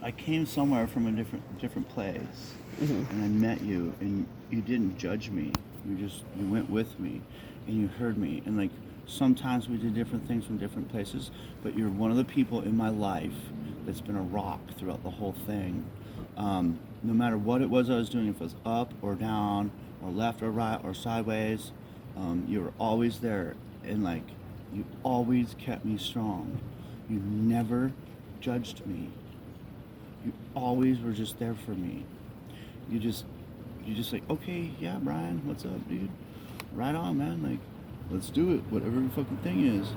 I came somewhere from a different place, Mm-hmm. and I met you, and you didn't judge me. You went with me, and you heard me. And like sometimes we did different things from different places, but you're one of the people in my life that's been a rock throughout the whole thing. No matter what it was I was doing, if it was up or down, or left or right or sideways, you were always there, and like you always kept me strong. You never judged me. You always were just there for me. You just like, okay, yeah, Brian, what's up, dude? Right on, man. Like, let's do it. Whatever your fucking thing is,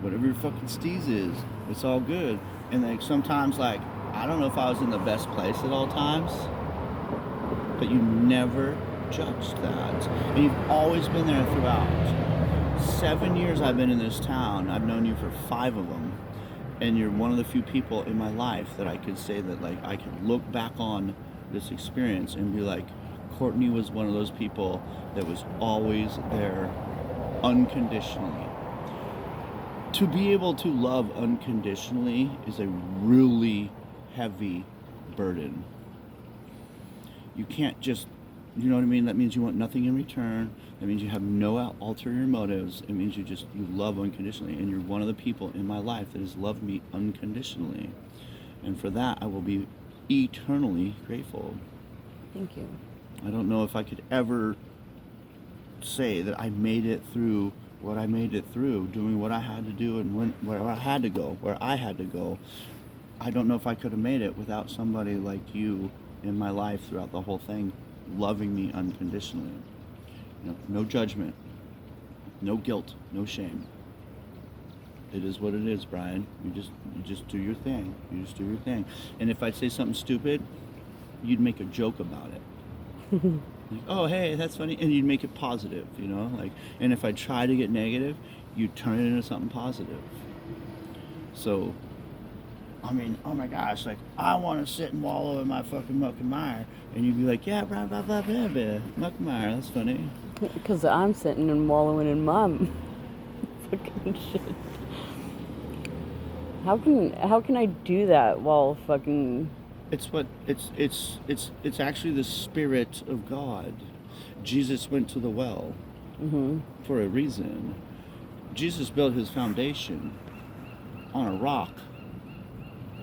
whatever your fucking steez is, it's all good. And like sometimes, like, I don't know if I was in the best place at all times, but you never judged that, and you've always been there throughout. 7 years I've been in this town. I've known you for 5 of them, and you're one of the few people in my life that I could say that like I could look back on this experience and be like, Courtney was one of those people that was always there unconditionally. To be able to love unconditionally is a really heavy burden. You can't just, you know what I mean? That means you want nothing in return. That means you have no ulterior motives. It means you love unconditionally. And you're one of the people in my life that has loved me unconditionally. And for that, I will be eternally grateful. Thank you. I don't know if I could ever say that I made it through what I made it through, doing what I had to do and where I had to go. I don't know if I could have made it without somebody like you in my life throughout the whole thing, loving me unconditionally. You know, no judgment, no guilt, no shame. It is what it is, Brian. You just do your thing. You just do your thing. And if I say something stupid, you'd make a joke about it. Like, oh, hey, that's funny, and you'd make it positive, you know, like. And if I try to get negative, you'd turn it into something positive. So, I mean, oh my gosh, like, I want to sit and wallow in my fucking muck and mire, and you'd be like, yeah, blah blah blah blah blah, muck and mire, that's funny. Because I'm sitting and wallowing in my fucking shit. How can I do that while fucking... It's actually the Spirit of God. Jesus went to the well for a reason. Jesus built his foundation on a rock.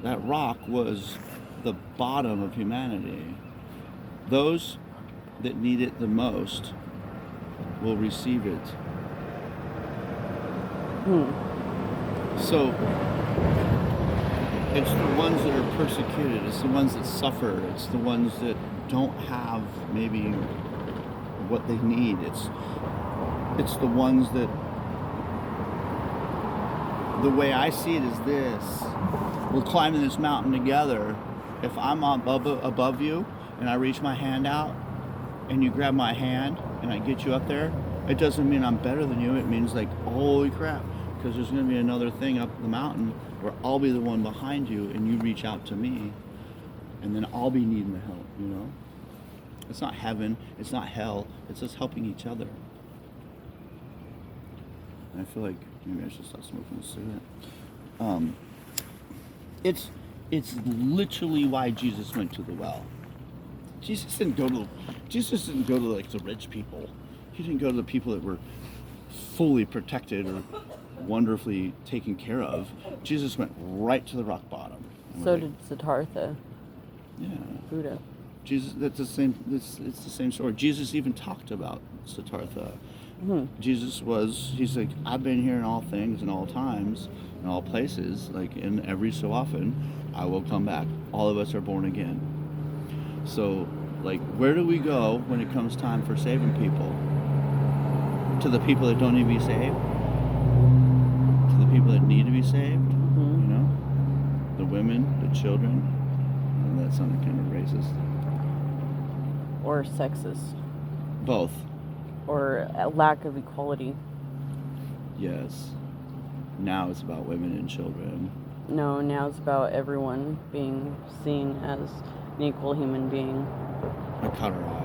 That rock was the bottom of humanity. Those that need it the most will receive it. So it's the ones that are persecuted, it's the ones that suffer, it's the ones that don't have maybe what they need. It's the ones that, the way I see it is this: we're climbing this mountain together. If I'm above you and I reach my hand out and you grab my hand and I get you up there, it doesn't mean I'm better than you. It means like, holy crap, because there's going to be another thing up the mountain where I'll be the one behind you and you reach out to me, and then I'll be needing the help, you know? It's not heaven, it's not hell, it's us helping each other. And I feel like maybe I should stop smoking a cigarette. It's literally why Jesus went to the well. Jesus didn't go to like the rich people. He didn't go to the people that were fully protected or wonderfully taken care of. Jesus went right to the rock bottom. So did Siddhartha. Yeah. Buddha. Jesus, that's the same. It's the same story. Jesus even talked about Siddhartha. Jesus he's like, I've been here in all things and all times and all places, like, in every so often I will come back. All of us are born again. So, like, where do we go when it comes time for saving people? To the people that don't need to be saved? To the people that need to be saved? You know? The women, the children. Oh, that sounded kind of racist. Or sexist. Both. Or a lack of equality. Yes. Now it's about women and children. No, now it's about everyone being seen as an equal human being. I caught her eye.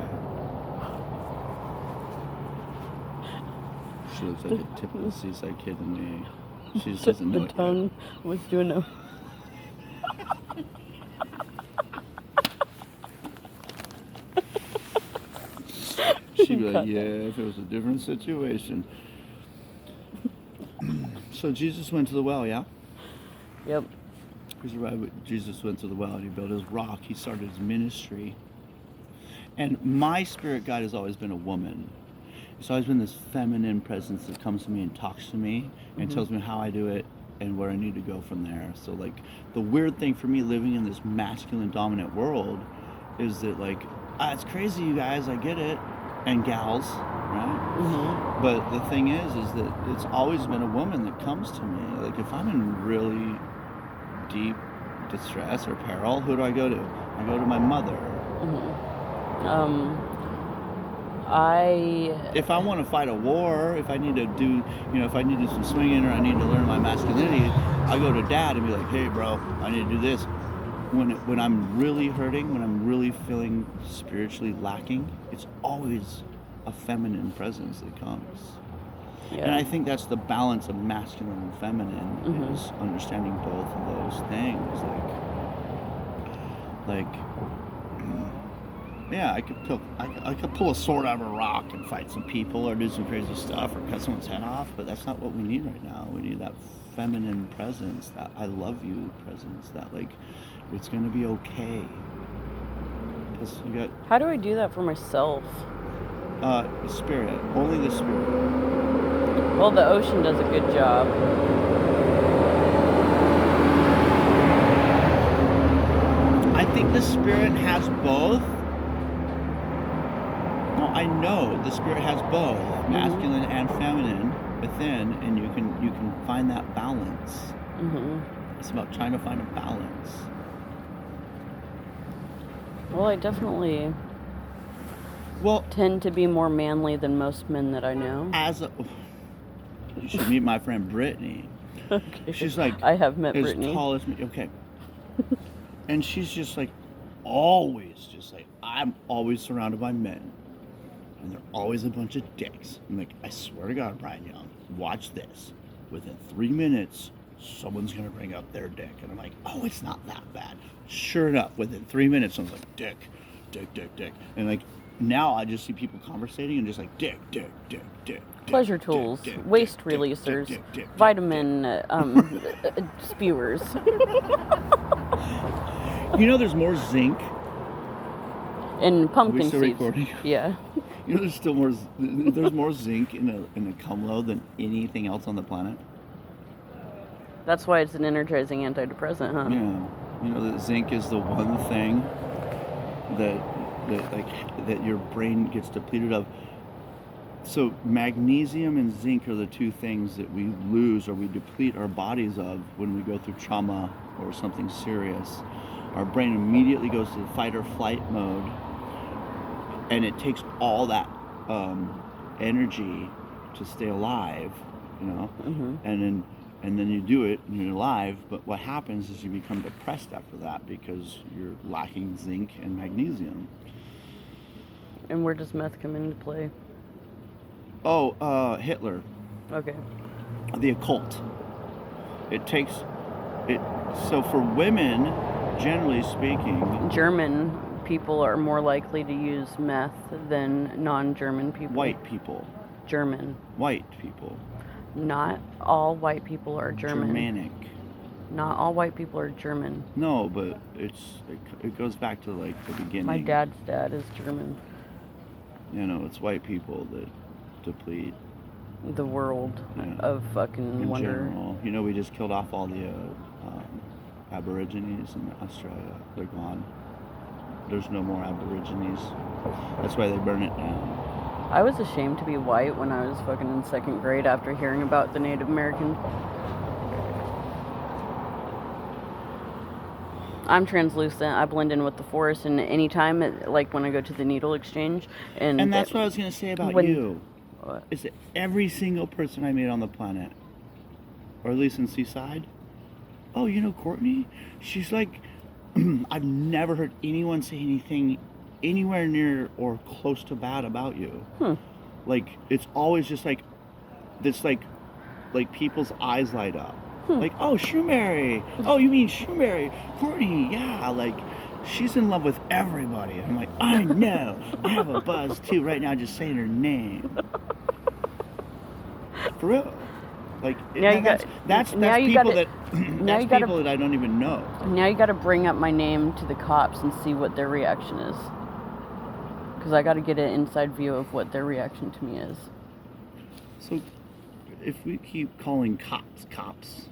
She looks like a typical seaside kid to me. She just doesn't know The it tongue was doing a... She'd be like, Got yeah, that. if it was a different situation. So Jesus went to the well, yeah? Yep. Because you're right, but Jesus went to the well and he built his rock. He started his ministry. And my spirit guide has always been a woman. It's always been this feminine presence that comes to me and talks to me and tells me how I do it and where I need to go from there. So like the weird thing for me living in this masculine dominant world is that like, it's crazy, you guys, I get it, and gals, right? But the thing is that it's always been a woman that comes to me. Like if I'm in really deep distress or peril, who do I go to? I go to my mother. If I want to fight a war, if I need to do, if I need to do some swinging or I need to learn my masculinity, I go to dad and be like, hey bro, I need to do this. When I'm really hurting, when I'm really feeling spiritually lacking, it's always a feminine presence that comes. Yeah. And I think that's the balance of masculine and feminine is understanding both of those things. Yeah, I could pull a sword out of a rock and fight some people or do some crazy stuff or cut someone's head off, but that's not what we need right now. We need that feminine presence, that I love you presence, that like it's gonna be okay. Because you got How do I do that for myself? spirit, only the spirit. Well, the ocean does a good job. I think the spirit has both. Well, I know the spirit has both, masculine and feminine within, and you can find that balance. It's about trying to find a balance. Well, I definitely Well, tend to be more manly than most men that I know. you should meet my friend Brittany. Okay. She's like I have met as Brittany. tall as me. Okay. And she's just like always just like I'm always surrounded by men. And they're always a bunch of dicks. I'm like, I swear to God, Brian Young, watch this. Within 3 minutes, someone's gonna bring up their dick. And I'm like, oh, it's not that bad. Sure enough, within 3 minutes, someone's like, dick. And like now I just see people conversating and just like dick. Pleasure tools, waste releasers, vitamin spewers. There's more zinc. And Are we pumpkin still seeds. recording? Yeah. There's more zinc in a cum load than anything else on the planet. That's why it's an energizing antidepressant, huh? Yeah. That zinc is the one thing that your brain gets depleted of. So magnesium and zinc are the two things that we lose or we deplete our bodies of when we go through trauma or something serious. Our brain immediately goes to the fight or flight mode, and it takes all that energy to stay alive, and then you do it and you're alive. But what happens is you become depressed after that because you're lacking zinc and magnesium. And where does meth come into play? Oh, Hitler, Okay. the occult. So for women, generally speaking, German people are more likely to use meth than non-German people. white people. German. White people. Not all white people are German. Germanic. Not all white people are German. No, but it goes back to like the beginning. My dad's dad is German. It's white people that deplete The world of fucking in wonder. general. We just killed off all the Aborigines in Australia. They're gone. There's no more Aborigines. That's why they burn it down. I was ashamed to be white when I was fucking in second grade after hearing about the Native Americans. I'm translucent. I blend in with the forest, and anytime, like when I go to the needle exchange, and that's what I was gonna say about you. What? Is that every single person I meet on the planet, or at least in Seaside, oh, Courtney? She's like, I've never heard anyone say anything anywhere near or close to bad about you. Like it's always just like, it's like people's eyes light up. Like, oh, Shoeberry. Oh, you mean Shoeberry? Courtney, yeah. Like, she's in love with everybody. I'm like, I know. I have a buzz too right now just saying her name. For real. Like Now you got- that's now you people gotta- that now that's you gotta- people that I don't even know. Now you got to bring up my name to the cops and see what their reaction is. Because I got to get an inside view of what their reaction to me is. So if we keep calling cops,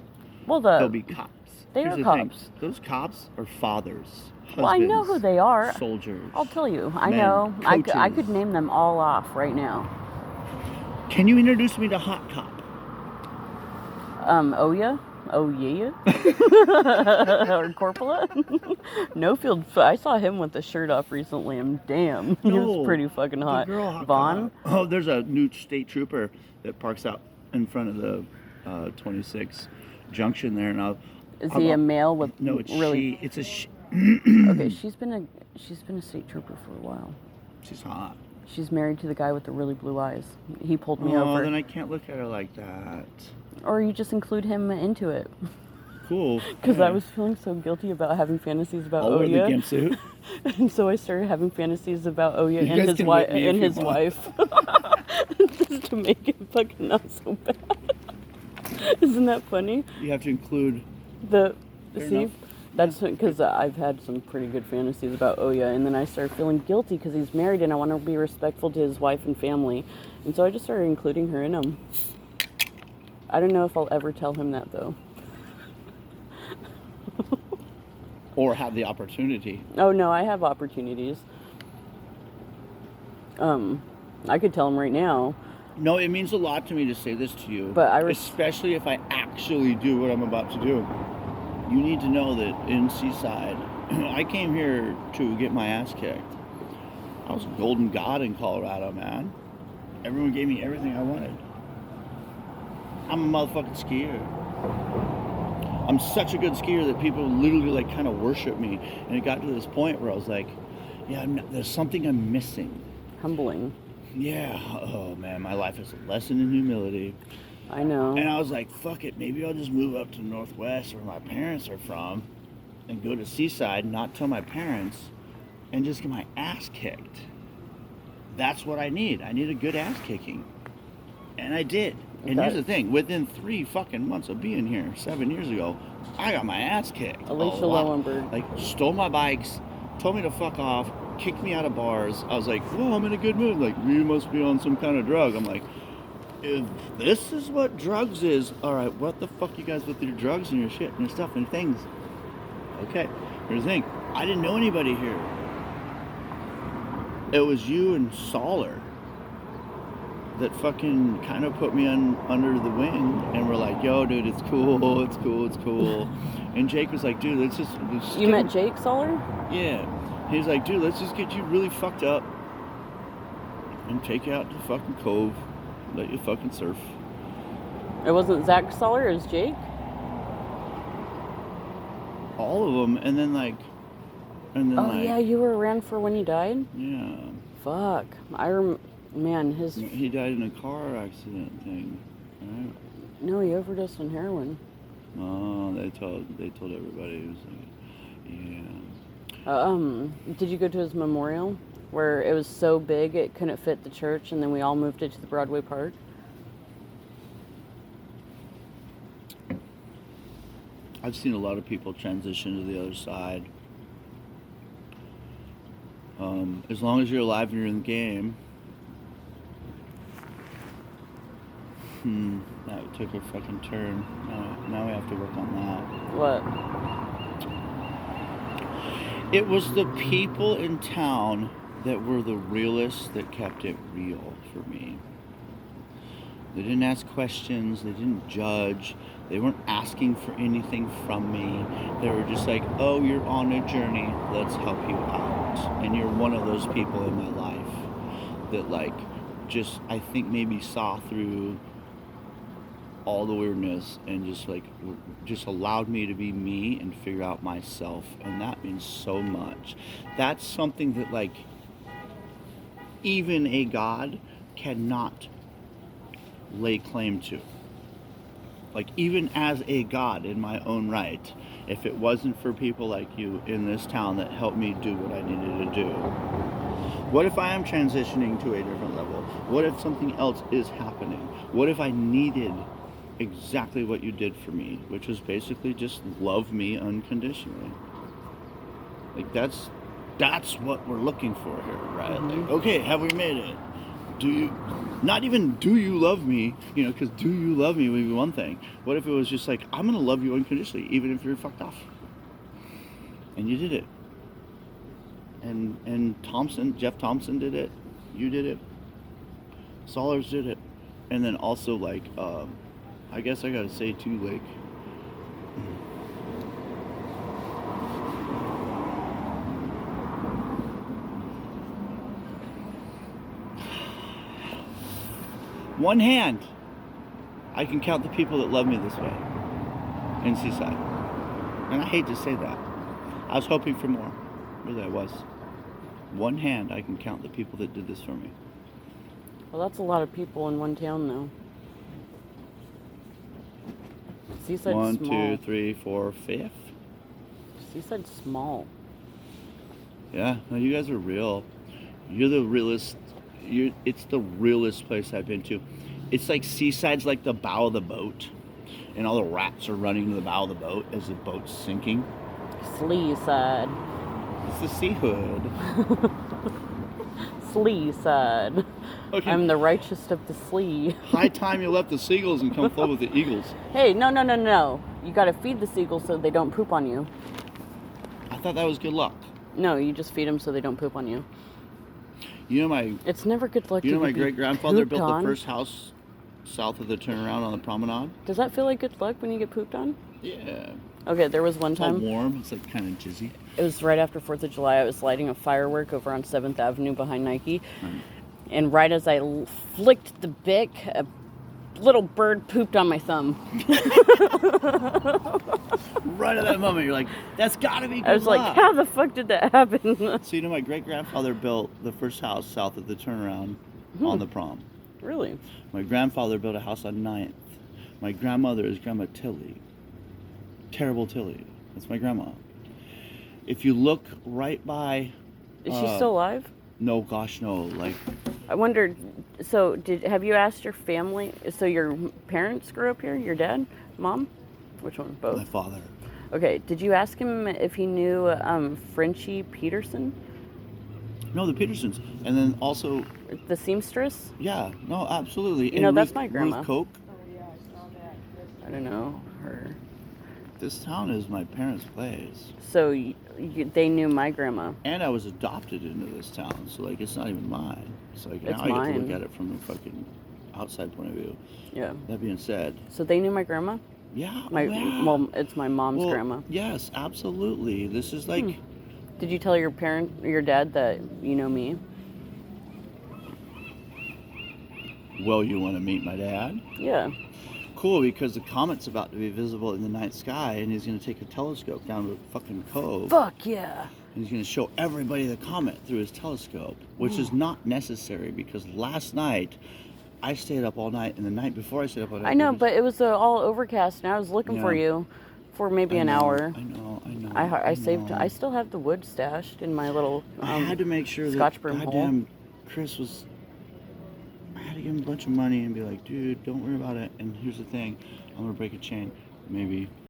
Well, they'll be cops. they Here's are the thing. cops. Those cops are fathers, husbands, Well, I know who they are. soldiers. I'll tell you. I men, know. I coaches. could name them all off right now. Can you introduce me to Hot Cop? Oya? Oh yeah? Or Corpola? No Field. I saw him with the shirt off recently, and damn, he No, was pretty fucking hot. The girl, Hot Vaughn? Cop. Oh, there's a new state trooper that parks out in front of the 26 junction there, and Is he a male with no, it's really? she. It's a she. Okay, she's been a state trooper for a while. She's hot. She's married to the guy with the really blue eyes. He pulled me Oh, over. then I can't look at her like that. Or you just include him into it. Cool. Because yeah. I was feeling so guilty about having fantasies about I'll wear the Oya. gimp suit. And so I started having fantasies about Oya You and guys his can wife whip me if and you his want. wife. Just to make it fucking not so bad. Isn't that funny? You have to include. The Fair see, enough. that's because I've had some pretty good fantasies about Oya, and then I started feeling guilty because he's married, and I want to be respectful to his wife and family, and so I just started including her in them. I don't know if I'll ever tell him that though. Or have the opportunity. Oh no, I have opportunities. I could tell him right now. No, it means a lot to me to say this to you. But especially if I actually do what I'm about to do. You need to know that in Seaside, I came here to get my ass kicked. I was a golden god in Colorado, man. Everyone gave me everything I wanted. I'm a motherfucking skier. I'm such a good skier that people literally like kind of worship me. And it got to this point where I was like, yeah, there's something I'm missing. Humbling. Yeah, oh man, my life is a lesson in humility. I know. And I was like, fuck it, maybe I'll just move up to Northwest where my parents are from and go to Seaside, not tell my parents, and just get my ass kicked. That's what I need. I need a good ass kicking. And I did. And here's the thing, within 3 fucking months of being here, 7 years ago, I got my ass kicked. Alicia a lot. Lowenberg. Like, stole my bikes, told me to fuck off, kicked me out of bars. I was like, whoa, I'm in a good mood. Like, you must be on some kind of drug. I'm like, if this is what drugs is, all right, what the fuck you guys with your drugs and your shit and your stuff and things? Okay, here's the thing. I didn't know anybody here. It was you and Solar that fucking kind of put me under the wing and were like, yo, dude, it's cool, it's cool, it's cool. And Jake was like, dude, let's just You met Jake Solar? Yeah. He was like, dude, let's just get you really fucked up and take you out to the fucking cove, let you fucking surf. It wasn't Zach Solar, it was Jake? All of them, and then Oh yeah, you were around for when he died? yeah. Fuck. Man, his... He died in a car accident thing, right? No, he overdosed on heroin. Oh, they told everybody. It was like, yeah. Did you go to his memorial? Where it was so big it couldn't fit the church, and then we all moved it to the Broadway Park? I've seen a lot of people transition to the other side. As long as you're alive and you're in the game. That took a fucking turn. Now we have to work on that. What? It was the people in town that were the realists that kept it real for me. They didn't ask questions, they didn't judge, they weren't asking for anything from me. They were just like, oh, you're on a journey, let's help you out. And you're one of those people in my life that like just, I think maybe saw through all the weirdness and just allowed me to be me and figure out myself. And that means so much. That's something that like even a God cannot lay claim to. Like even as a God in my own right, if it wasn't for people like you in this town that helped me do what I needed to do? What if I am transitioning to a different level? What if something else is happening? What if I needed exactly what you did for me, which was basically just love me unconditionally? Like that's what we're looking for here, right? Like, okay, have we made it? Do you, not even do you love me, you know, because do you love me would be one thing. What if it was just like, I'm gonna love you unconditionally, even if you're fucked off? And you did it. And Jeff Thompson did it. You did it. Solers did it. And then also like, I guess I gotta say too, like, one hand, I can count the people that love me this way in Seaside. And I hate to say that. I was hoping for more. Really, I was. One hand, I can count the people that did this for me. Well, that's a lot of people in one town, though. Seaside's One, small. 2, 3, 4, 5. Seaside's small. Yeah, no, you guys are real. You're the realest. It's the realest place I've been to. It's like Seaside's like the bow of the boat, and all the rats are running to the bow of the boat as the boat's sinking. Slee side. It's the sea hood. Slee side. Okay. I'm the righteous of the Slee. High time you left the seagulls and come flow with the eagles. Hey, no. You gotta feed the seagulls so they don't poop on you. I thought that was good luck. No, you just feed them so they don't poop on you. You know my It's never good luck. You know to my be great grandfather pooped built on. the first house south of the turnaround on the promenade. Does that feel like good luck when you get pooped on? Yeah. Okay, there was one It's all time. warm. It's like kind of jizzy. It was right after 4th of July. I was lighting a firework over on 7th Avenue behind Nike. And right as I flicked the bic, a little bird pooped on my thumb. Right at that moment, you're like, that's gotta be good I was like, luck. how the fuck did that happen? So you know, my great grandfather built the first house south of the turnaround on the prom. Really? My grandfather built a house on 9th. My grandmother is Grandma Tilly. Terrible Tilly. That's my grandma. If you look right by, Is she still alive? no, gosh, no. Like, I wondered. So, have you asked your family? So, your parents grew up here? Your dad, mom, which one? my Both. father. Okay. Did you ask him if he knew Frenchie Peterson, No, the Petersons. And then also, the seamstress? yeah, no, absolutely. You know, And that's Ruth- my grandma. Ruth Koch. I don't know her. This town is my parents' place. So they knew my grandma. And I was adopted into this town, so like it's not even mine. It's like It's now I get to mine. look at it from a fucking outside point of view. Yeah. That being said, So they knew my grandma. yeah, My yeah. well, it's my mom's Well, grandma. Yes, absolutely. This is like Did you tell your dad that you know me? well, you want to meet my dad? Yeah. Cool, because the comet's about to be visible in the night sky, and he's going to take a telescope down to a fucking cove. Fuck yeah. And he's going to show everybody the comet through his telescope, which is not necessary because last night I stayed up all night, and the night before I stayed up all night. I know, it was- but it was all overcast, and I was looking for Yeah. you for maybe I an know, hour. I know. I saved. know. I still have the wood stashed in my little. I had to make sure that Scotch broom hole. goddamn Chris was. I had to give him a bunch of money and be like, dude, don't worry about it. And here's the thing, I'm gonna break a chain. Maybe